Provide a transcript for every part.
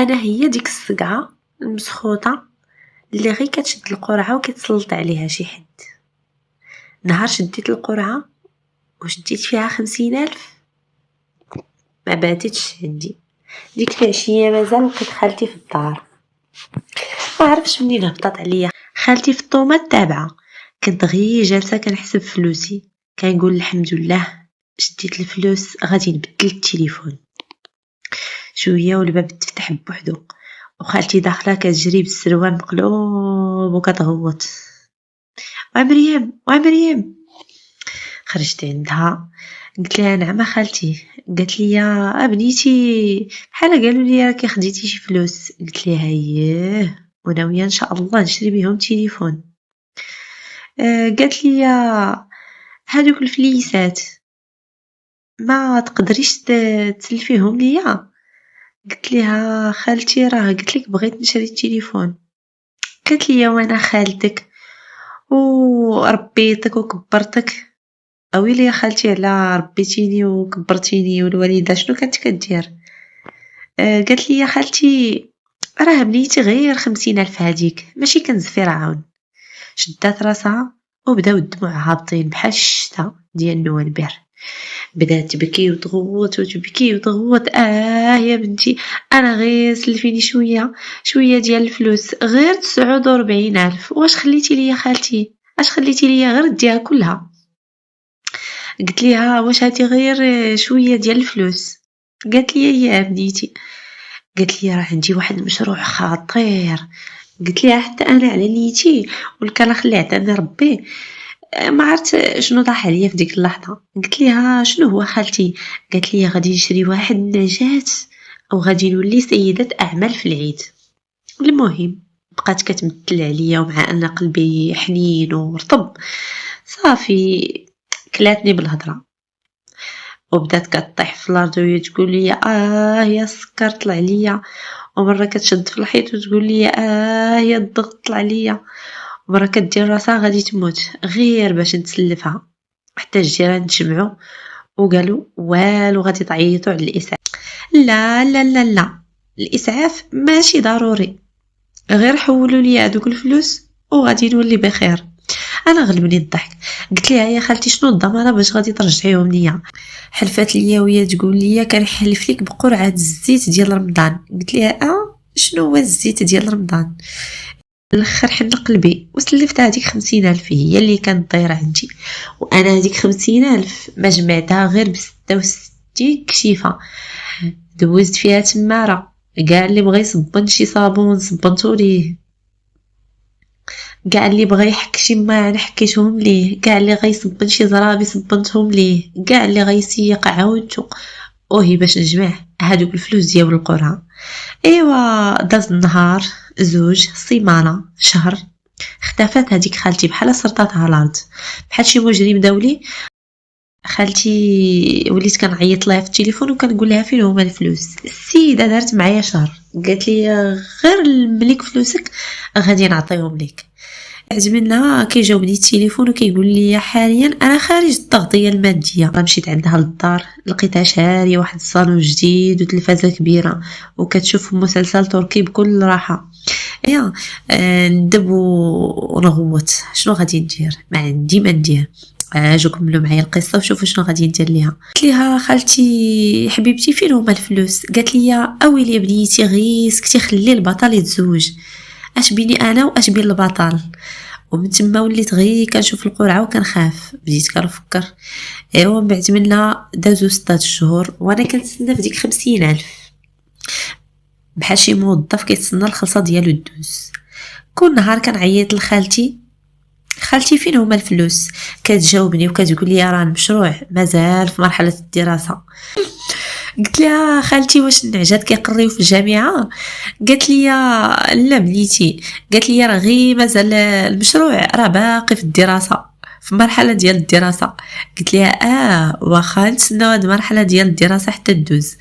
انا هي ديك الصقعه المسخوطه اللي غير كتشد القرعه وكيتسلط عليها شي حد. نهار شديت القرعه وشديت فيها 50,000 ما باتتش عندي. ديك العشيه مازال لقيت خالتي في الدار، ما عرفتش منين هبطت عليا. خالتي في الطومه التابعه كنت غير جالسه كنحسب فلوسي، كنقول الحمد لله شديت الفلوس غادي نبدل التليفون. شويه والباب تفتح بوحدو وخالتي داخله كتجري بالسروال مقلوب وكتغوت: ومريم. خرجت عندها قلت لها: نعم خالتي. قالت لي: يا بنيتي بحال قالوا لي راكي خديتي شي فلوس. قلت لها: اييه وناويه ان شاء الله نشري بهم تليفون. قالت لي: هادوك الفليسات ما تقدريش تسلفيهم ليا؟ قلت لها: خالتي راه قلت لك بغيت نشري التليفون. قالت لي: وانا خالتك وربيتك وكبرتك. اويلي يا خالتي على ربيتيني وكبرتيني والوالده شنو كانت كدير؟ قالت لي: يا خالتي راه بنيتي غير 50,000 هاديك ماشي كنز فرعون. شدات راسها وبداو الدموع هابطين بحال الشتا ديال نوالبر. بدات تبكي وتغوت وتبكي وتغوت: يا بنتي انا غير سلفيني شويه ديال الفلوس، غير 49,000. واش خليتي ليا خالتي؟ اش خليتي ليا؟ غير ديها كلها. قلت ليها: واش هاتي غير شويه ديال الفلوس؟ قالت لي: يا بنيتي. قالت لي: راه عندي واحد المشروع خطير. قلت لها: حتى انا على نيتي والكلا خلي عطاني ربي. ما عرفت شنو طاح عليا في ديك اللحظه. قلت لها: شنو هو خالتي؟ قالت لي: غادي نشري واحد النجات او غادي نولي سيده اعمال في العيد. المهم بقات كتمثل عليا ومع ان قلبي حنين ورطب صافي كلاتني بالهضره وبدات كطيح في الارض وهي تقول لي: يا السكر طلع ليا. ومره كتشد في الحيط وتقول لي: يا الضغط طلع ليا. ومره كدير راسها غادي تموت غير باش نتسلفها. حتى الجيران تجمعوا وقالوا: والو غادي تعيطوا على الاسعاف. لا لا لا لا، الاسعاف ماشي ضروري، غير حولوا لي هذوك الفلوس وغادي نولي بخير. انا غلبني الضحك. قلت لها: يا خالتي شنو الضمانه باش غادي ترجعيهم ليا؟ حلفات ليا وهي تقول لي: كنحلف لك بقرعه الزيت ديال رمضان. قلت لها: شنو هو الزيت ديال رمضان؟ الاخر حن قلبي وسلفت هذيك 50,000 هي اللي كانت طايره عندي. وانا هذيك 50,000 ما جمعتها غير ب66 كشيفه دوزت فيها تماره. كاع اللي بغى يصبن شي صابون صبنتو ليه، كاع اللي بغى يحك شي ماعن حكيتهم ليه، كاع اللي غيصبن شي زرابي صبنتهم ليه، كاع اللي غيسيق عاودتو. وهي باش نجمع هادوك الفلوس ديال القرعه. ايوا داز النهار، زوج، سيمانه، شهر، اختفت هذيك خالتي بحال سرطاتها الارض بحال شي مجرم دولي. خالتي وليت كنعيط لها في التليفون وكنقول لها: فين هما الفلوس؟ السيده دارت معايا شهر، قالت لي: غير الملك فلوسك غادي نعطيهم لك. عجبنا كيجاوبني التليفون وكيقول لي: حاليا انا خارج التغطيه الماديه. مشيت عندها للدار لقيتها شاريه واحد الصالون جديد وتلفازه كبيره وكتشوف مسلسل تركي بكل راحه. ندب ونغوت شنو غادي ندير؟ ما عندي ما ندير. اجو كملوا معايا القصه وشوفوا شنو غادي ندير ليها. قلت لها: خالتي حبيبتي فين هما الفلوس؟ قالت لي: اويلي يا بنيتي غير سكتي خلي البطل يتزوج، اش بيني انا واش بين البطل؟ ومن تما وليت غير كنشوف القرعه وكنخاف. بديت كنفكر ايوا من بعد منها دازو 6 شهور وانا كنتسنى في ديك 50,000 بحال شي موظف كيتسنى الخلصه ديالو الدوز. كل نهار كنعيط لخالتي: خالتي فين هما الفلوس؟ كتجاوبني وكتقول لي: راه المشروع مازال في مرحله الدراسه. قلت لها: خالتي واش النعجات كيقريو في الجامعه؟ قالت لي: لا بنيتي. قالت لي: راه غير مازال المشروع راه باقي في الدراسه، في مرحله ديال الدراسه. قلت لها: واخا نتسناو هاد المرحله ديال الدراسه حتى تدوز.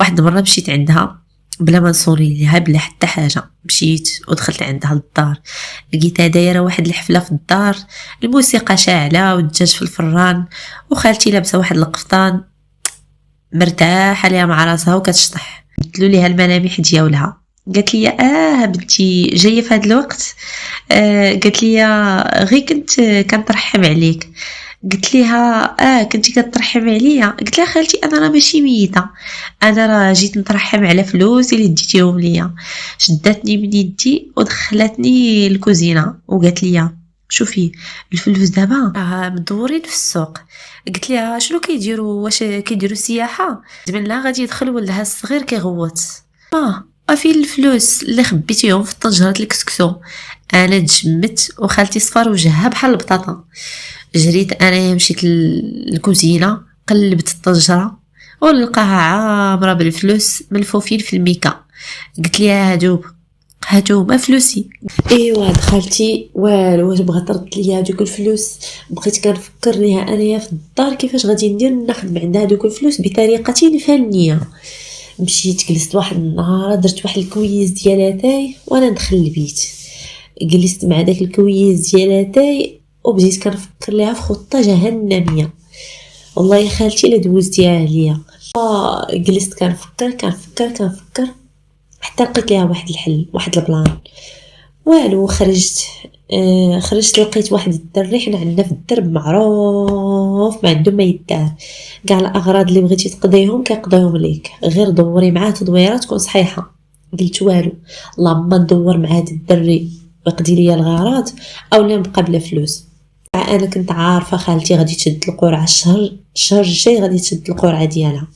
واحد المره مشيت عندها بلا ما نصوري ليها بلا حتى حاجه، مشيت ودخلت عندها للدار لقيتها دايره واحد الحفله في الدار، الموسيقى شاعله والدجاج في الفران وخالتي لابسه واحد القفطان مرتاحه ليها مع راسها وكتشطح. بدلوا ليها الملامح ديالها قالت لي بنتي جايه في هذا الوقت. قالت لي غير كنت كنترحم عليك. قلت لها كنتي كترحم عليا؟ قلت لها خالتي انا راه ماشي ميته، انا راه جيت نترحم على فلوس اللي ديتيهم ليا. شداتني من يدي ودخلتني الكوزينه وقالت لي شوفي الفلوس دابا راه مدورين في السوق. قلت لها شنو كيديروا؟ واش كيديروا سياحه؟ زمنها غادي يدخل ولدها الصغير كيغوت. فين الفلوس اللي خبيتيهم في طنجرة الكسكسو؟ انا تجمدت وخالتي صفار وجهها بحال البطاطا. جريت انا مشيت للكوزينه، قلبت الطنجره ولقاها عامره بالفلوس ملفوفين في الميكا. قلت ليها هادو فلوسي. ايوا دخلتي والو واش بغات ترد ليا هادوك الفلوس؟ بقيت كنفكر ليها انايا في الدار كيفاش غادي ندير ناخذ من عندها هادوك الفلوس بطريقه فنيه. مشيت جلست واحد النهار درت واحد الكويز ديال اتاي وانا ندخل البيت. جلست مع داك الكويز ديال اتاي وبديت كنفكر ليها في خطه جهنميه. والله يا خالتي لا دوزتيها عليا. جلست كنفكر حتى لقيت ليها واحد الحل، واحد البلان. والو خرجت لقيت واحد الدري، حنا عندنا في الدرب معروف ما عنده ما يدار، كاع الاغراض اللي بغيتي تقضيهم كيقضيهم ليك، غير دوري معاه تدويره تكون صحيحه. قلت والو اللهم ندور مع هذا الدري ويقضي لي الغراض اولا نبقى بلا فلوس. انا كنت عارفه خالتي غادي تشد القرعه الشهر الجاي، غادي تشد القرعه ديالها.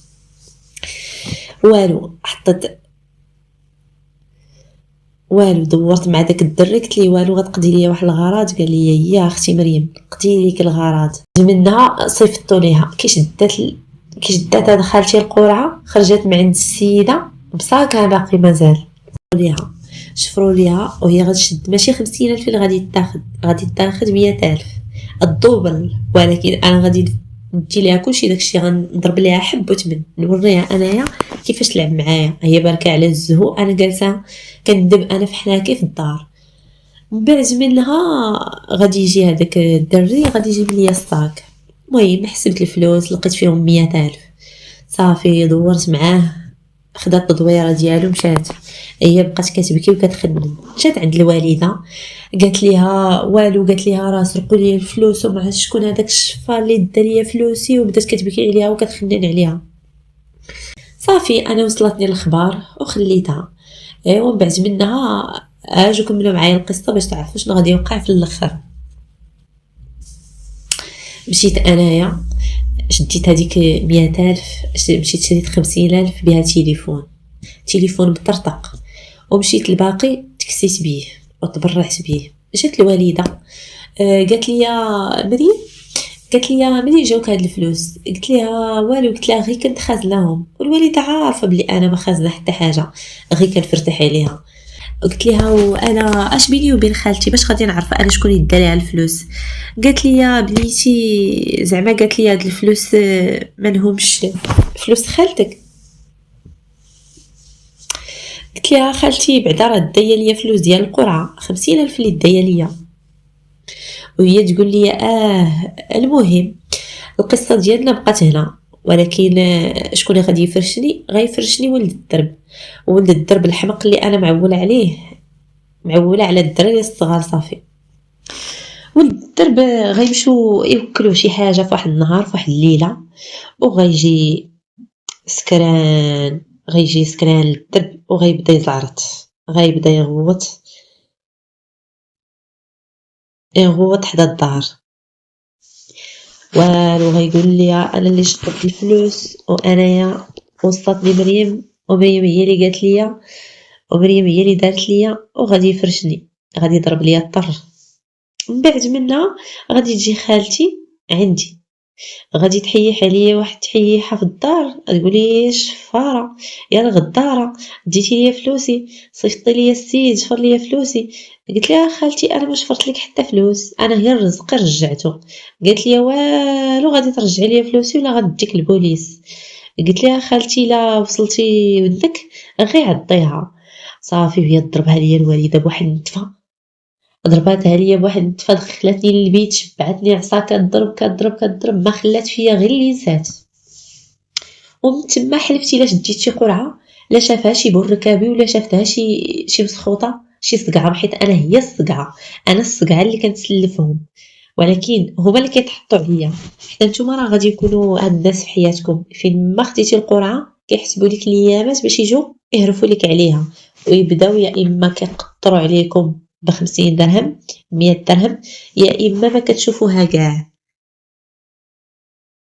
دورت مع داك الدري قلت ليه غتقضي لي واحد الغراض؟ قال لي يا اختي مريم قضي ليك الغراض. منها صيفطوا ليها كي شدات هاد خالتي القرعه، خرجت من عند السيده بصاكها باقي مازال ليها، شفروا ليها وهي غادي تشد ماشي 50,000 اللي غادي تاخد 100,000 الدوبل. ولكن انا غادي ندي ليها كلشي داكشي، غنضرب ليها حب وتمن، نوريها انايا كيفاش تلعب معايا. هي باركه على الزهو، انا جالسه كندب انا في حناكي في الدار. من بعد منها غادي يجي هذاك الدري غادي يجيب لي الصاك. المهم حسبت الفلوس لقيت فيهم 100,000. صافي دورت معاه، خدات التدويره ديالو مشات. هي بقات كتبكي وكتخدم. جات عند الوالده قالت ليها قالت ليها راه سرقوا لي الفلوس وما عرفتش شكون هذاك الشفار اللي دا ليا فلوسي، وبدات كتبكي عليها وكتخنن عليها. صافي انا وصلتني الاخبار وخليتها. ومن بعد منها اجو كملوا معايا القصه باش تعرفوا شنو غادي يوقع في الاخر. مشيت انايا شديت هذيك 100,000، مشيت شريت 50,000 بها تليفون بطرطق، ومشيت الباقي تكسيت بيه وتبرعت بيه. جات الوالده قالت لي مريم، قالت لي منين جاوك هاد الفلوس؟ قلت لها والو، قلت لها غير كنت خازناهم، والوالده عارفه بلي انا ما خازنه حتى حاجه، غير كنفرتح عليها. قلت لها وانا اش بيني وبين خالتي باش غادي نعرف انا شكون يدى ليها الفلوس؟ قالت لي يا بنيتي زعما قالت لي هاد الفلوس منهمش فلوس خالتك. قلت لها خالتي بعدا راه دايه ليا فلوس ديال القرعه 50,000 اللي دايه ليا. وهي تقول لي المهم القصه ديالنا بقات هنا، ولكن شكون غادي يفرشني؟ غيفرشني ولد الدرب الحمق اللي انا معوله على الدراري الصغار. صافي ولد الدرب غيمشوا يوكلوا شي حاجه في واحد النهار في واحد الليله، وغيجي سكران للدرب وغيبدا يزعرط، غيبدا يغوت حدا الدار. والو غيقول لي انا اللي شطت الفلوس وانايا وصلتني مريم، ومريم هي اللي قالت لي، ومريم هي اللي دارت لي، وغادي يفرشني، غادي يضرب لي الطر. من بعد منها غادي تجي خالتي عندي، غادي تحيح عليا واحد تحييحه في الدار، تقولي شفاره يا الغداره ديتي ليا فلوسي، صيفطي ليا السيد شفر ليا فلوسي. قلت لها خالتي انا ما شفرت لك حتى فلوس، انا هي الرزق رجعته. قالت لي والو غادي ترجعي ليا فلوسي ولا غاديك البوليس؟ قلت لها خالتي لا وصلتي ودك غير عطيها. صافي وهي ضربها ليا الوالده بواحد النتفه، ضرباتها ليا بواحد النتفه دخلتني للبيت، شبعتني عصا كضرب ما خلات فيا غير اللي نسات. ومن تما حلفتي الا شديت شي قرعه لا شافها شي بركابي ولا شافتها شي مسخوطه شي صقعه، حيت انا هي الصقعه، انا الصقعه اللي كنسلفهم، ولكن هما اللي كيتحطوا عليا. حتى نتوما راه غادي يكونوا هاد الناس في حياتكم فين ما خديتي القرعه كيحسبوا لك الايامات باش يجوا يهرفوا لك عليها، ويبداو يا اما كيقطروا عليكم ب50 درهم 100 درهم، يا اما ما كتشوفوها كاع.